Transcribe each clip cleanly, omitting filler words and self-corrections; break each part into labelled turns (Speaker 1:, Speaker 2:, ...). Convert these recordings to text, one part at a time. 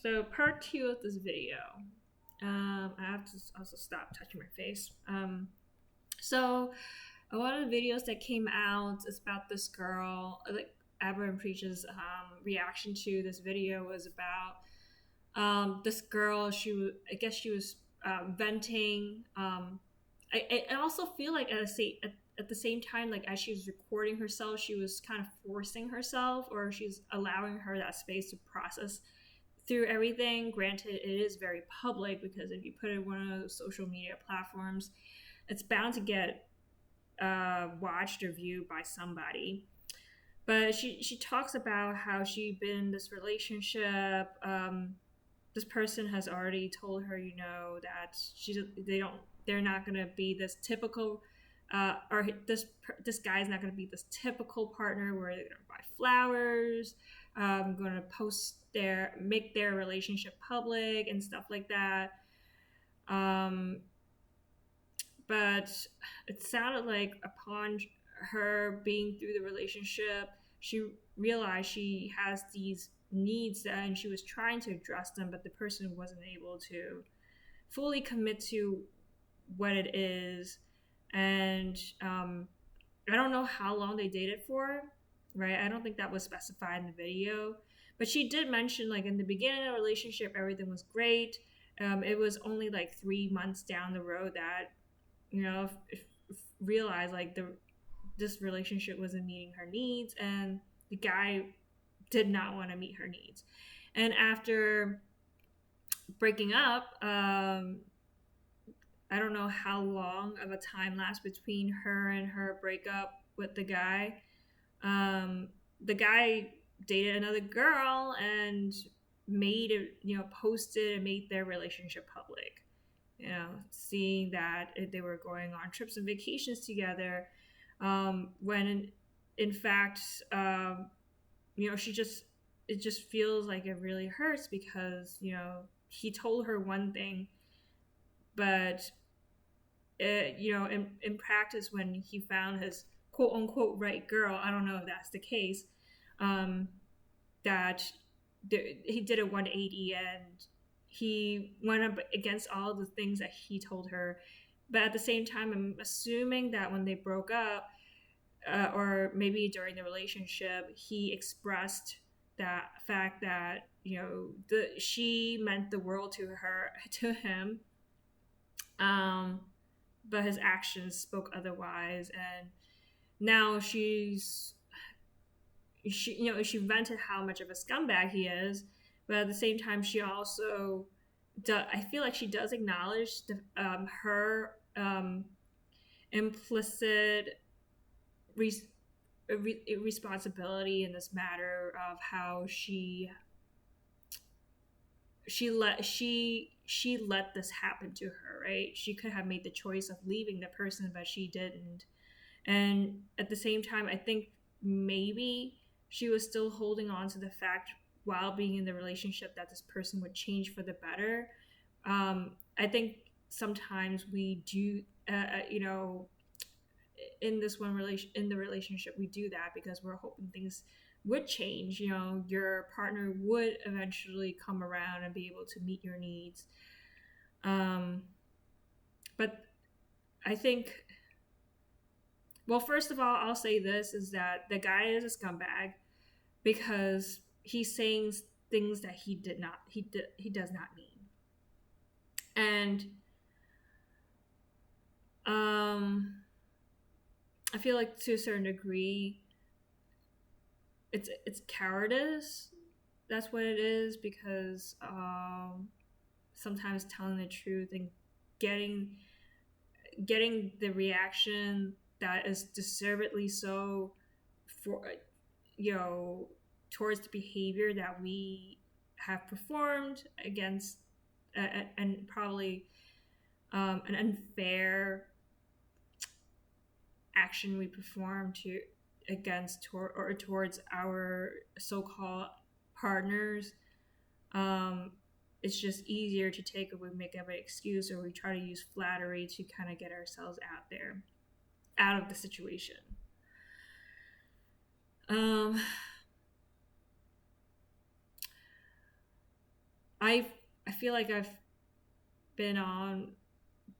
Speaker 1: So part two of this video. I have to also stop touching my face. So a lot of the videos that came out is about this girl. Like Aberrant Preach's reaction to this video was about this girl. I guess she was venting. I also feel like at the same time, like as she was recording herself, she was kind of forcing herself, or she's allowing her that space to process through everything. Granted, it is very public because if you put it in one of those social media platforms, it's bound to get watched or viewed by somebody. But she talks about how she'd been in this relationship. This person has already told her, that they're not gonna be this typical, or this guy's not gonna be this typical partner where they're gonna buy flowers, gonna make their relationship public and stuff like that. But it sounded like upon her being through the relationship, she realized she has these needs and she was trying to address them, but the person wasn't able to fully commit to what it is. And I don't know how long they dated for, right? I don't think that was specified in the video, but she did mention, like, in the beginning of the relationship everything was great. It was only like 3 months down the road that realized like this relationship wasn't meeting her needs, and the guy did not want to meet her needs. And after breaking up, I don't know how long of a time lapse between her and her breakup with the guy. The guy dated another girl and made it, posted and made their relationship public. Seeing that they were going on trips and vacations together, when in fact, it just feels like it really hurts because, he told her one thing, but, in practice, when he found his quote unquote right girl, I don't know if that's the case, that he did a 180 and he went up against all the things that he told her. But at the same time, I'm assuming that when they broke up, or maybe during the relationship, he expressed that fact that she meant the world to him, but his actions spoke otherwise. And now she vented how much of a scumbag he is, but at the same time, she also I feel like she does acknowledge her implicit responsibility in this matter of how she let this happen to her, right? She could have made the choice of leaving the person, but she didn't. And at the same time, I think maybe she was still holding on to the fact while being in the relationship that this person would change for the better. I think sometimes we do, in the relationship, we do that because we're hoping things would change. Your partner would eventually come around and be able to meet your needs. But I think, well, first of all, I'll say this is that the guy is a scumbag because he's saying things that he does not mean. And I feel like to a certain degree it's cowardice. That's what it is, because sometimes telling the truth and getting the reaction that is deservedly so for towards the behavior that we have performed against, and probably an unfair action we perform towards our so-called partners. It's just easier to make up an excuse, or we try to use flattery to kind of get ourselves out of the situation. I I feel like I've been on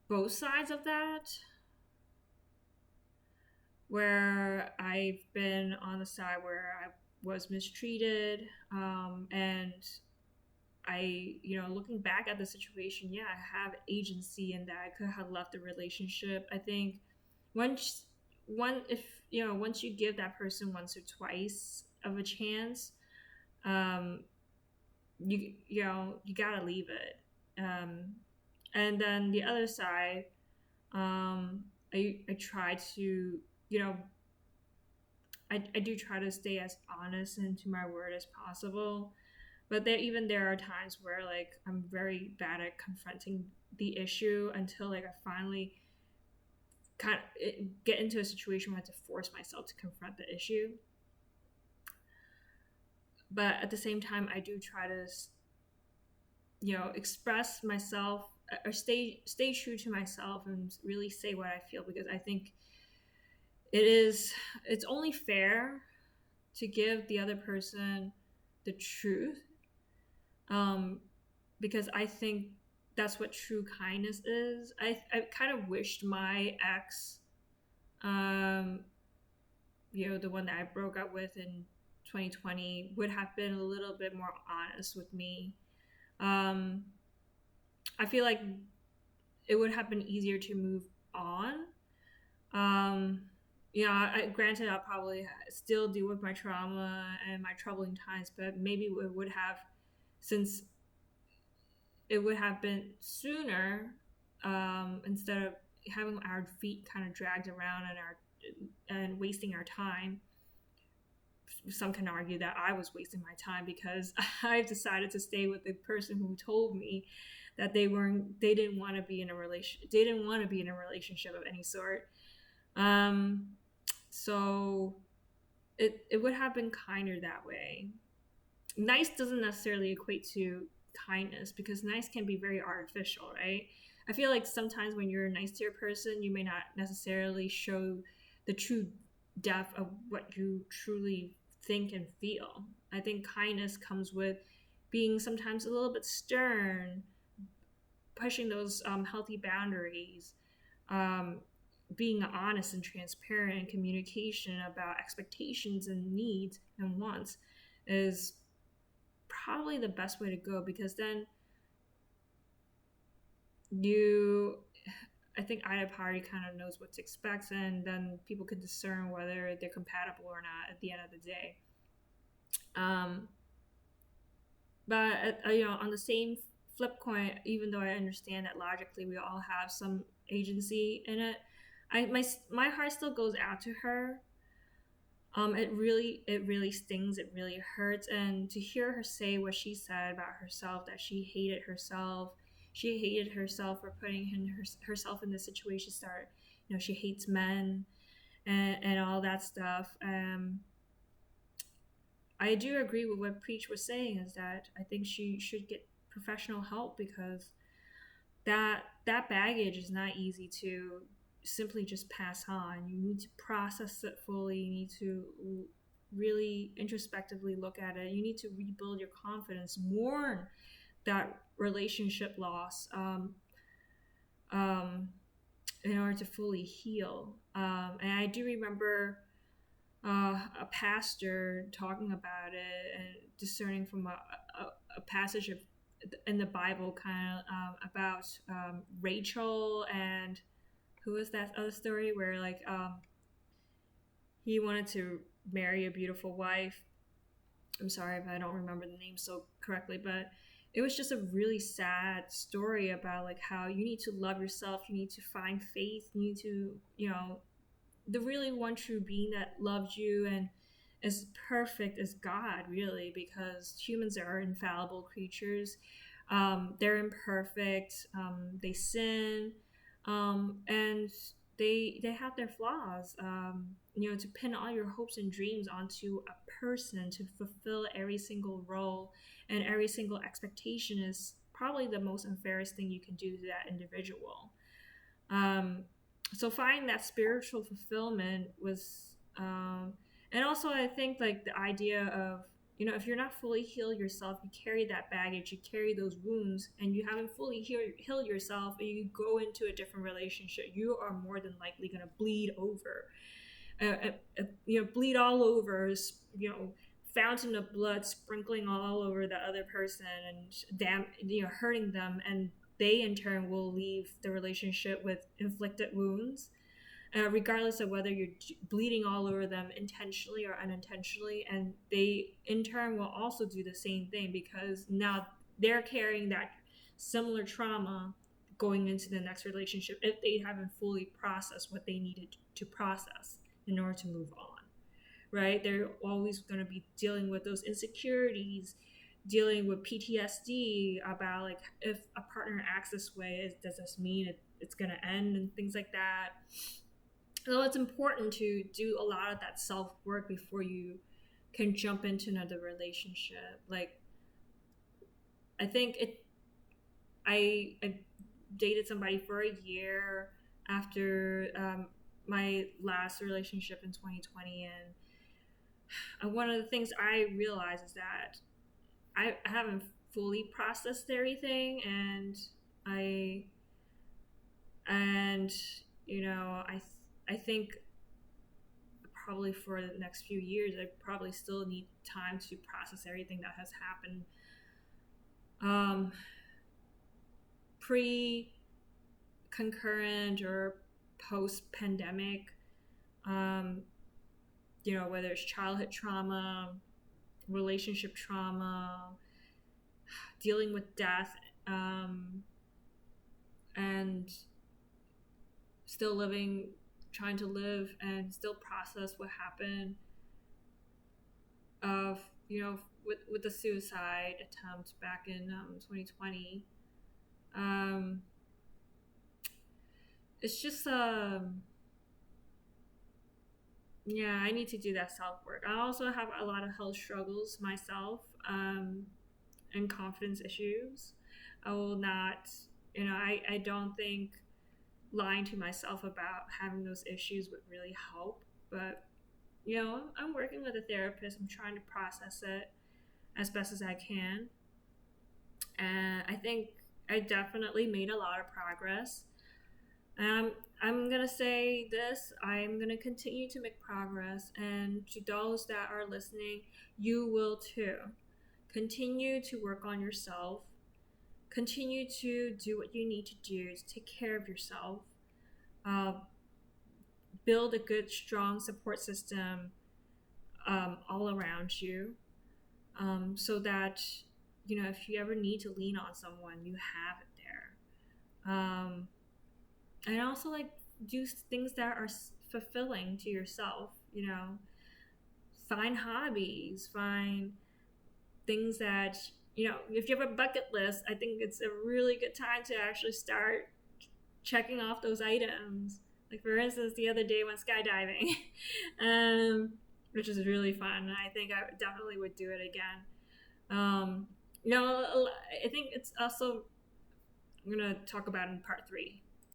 Speaker 1: both sides of that, where I've been on the side where I was mistreated, and looking back at the situation, yeah, I have agency in that I could have left the relationship. I think once if once you give that person once or twice of a chance, um, you gotta leave it. And then the other side, um, I try to you know I do try to stay as honest and to my word as possible. But there are times where like I'm very bad at confronting the issue until like I finally get into a situation where I have to force myself to confront the issue. But at the same time, I do try to express myself, or stay true to myself and really say what I feel, because I think it's only fair to give the other person the truth, because I think that's what true kindness is. I kind of wished my ex, um, the one that I broke up with in 2020, would have been a little bit more honest with me. Um, I feel like it would have been easier to move on. Um, granted, I'll probably still deal with my trauma and my troubling times, but maybe it would have, since it would have been sooner, instead of having our feet kind of dragged around and wasting our time. Some can argue that I was wasting my time because I've decided to stay with the person who told me that they didn't want to be in a relationship of any sort. So it would have been kinder that way. Nice doesn't necessarily equate to kindness, because nice can be very artificial, right? I feel like sometimes when you're nice to your person, you may not necessarily show the true depth of what you truly think and feel. I think kindness comes with being sometimes a little bit stern, pushing those healthy boundaries, um, being honest and transparent in communication about expectations and needs and wants is probably the best way to go, because then I think either party kind of knows what to expect, and then people can discern whether they're compatible or not at the end of the day. Um, but on the same flip coin, even though I understand that logically we all have some agency in it, my heart still goes out to her. It really stings. It really hurts. And to hear her say what she said about herself, that she hated herself. She hated herself for putting herself in this situation. She hates men and all that stuff. I do agree with what Preach was saying, is that I think she should get professional help, because that baggage is not easy to simply just pass on. You need to process it fully. You need to really introspectively look at it. You need to rebuild your confidence, mourn that relationship loss, in order to fully heal. And I do remember a pastor talking about it and discerning from a passage in the Bible, kind of about Rachel, and who was that other story where like he wanted to marry a beautiful wife. I'm sorry if I don't remember the name so correctly, but it was just a really sad story about like how you need to love yourself, you need to find faith, you need to, the really one true being that loves you and is perfect as God, really, because humans are infallible creatures. They're imperfect. They sin, and they have their flaws. To pin all your hopes and dreams onto a person to fulfill every single role and every single expectation is probably the most unfairest thing you can do to that individual. So finding that spiritual fulfillment was, and also I think like the idea of if you're not fully healed yourself, you carry that baggage, you carry those wounds, and you haven't fully healed yourself, and you go into a different relationship, you are more than likely going to bleed over. Bleed all over, fountain of blood sprinkling all over the other person and hurting them, and they in turn will leave the relationship with inflicted wounds, regardless of whether you're bleeding all over them intentionally or unintentionally. And they in turn will also do the same thing, because now they're carrying that similar trauma going into the next relationship if they haven't fully processed what they needed to process in order to move on, right? They're always going to be dealing with those insecurities, dealing with PTSD about, like, if a partner acts this way, does this mean it's going to end, and things like that. So it's important to do a lot of that self-work before you can jump into another relationship. Like, I think I dated somebody for a year after my last relationship in 2020, and one of the things I realized is that I haven't fully processed everything, and I think probably for the next few years I probably still need time to process everything that has happened concurrent or post-pandemic, whether it's childhood trauma, relationship trauma, dealing with death, and still trying to live and still process what happened of, with the suicide attempt back in 2020. It's just I need to do that self-work. I also have a lot of health struggles myself, and confidence issues. I will not, I don't think lying to myself about having those issues would really help. But, I'm working with a therapist. I'm trying to process it as best as I can. And I think I definitely made a lot of progress. I'm going to say this, I'm going to continue to make progress. And to those that are listening, you will too. Continue to work on yourself. Continue to do what you need to do to take care of yourself. Build a good, strong support system all around you, so that, if you ever need to lean on someone, you have it there. And also, like, do things that are fulfilling to yourself. Find hobbies, find things that, if you have a bucket list, I think it's a really good time to actually start checking off those items. Like, for instance, the other day went skydiving, which is really fun. I think I definitely would do it again. I think it's also, I'm going to talk about in part 3,